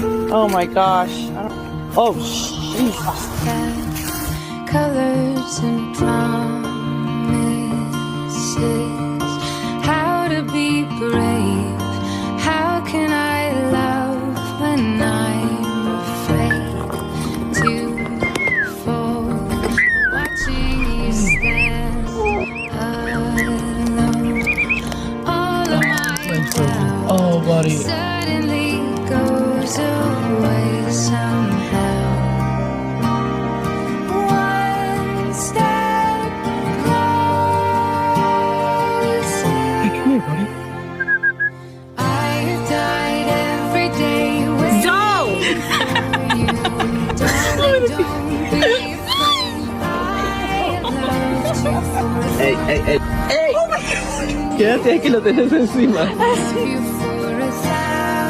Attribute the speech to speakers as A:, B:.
A: Oh my gosh. Oh, Jesus.
B: Colors and promises. How to be brave. How can I love when I'm afraid to fall? Watching you stand alone. All of my doubt
C: Oh, buddy.
B: suddenly goes away somehow. One step closer.
C: Hey, come here, buddy.
B: I've died every day with you. Darling, don't be afraid. I've loved you for
C: Hey. Quédate que lo tenés encima.
B: you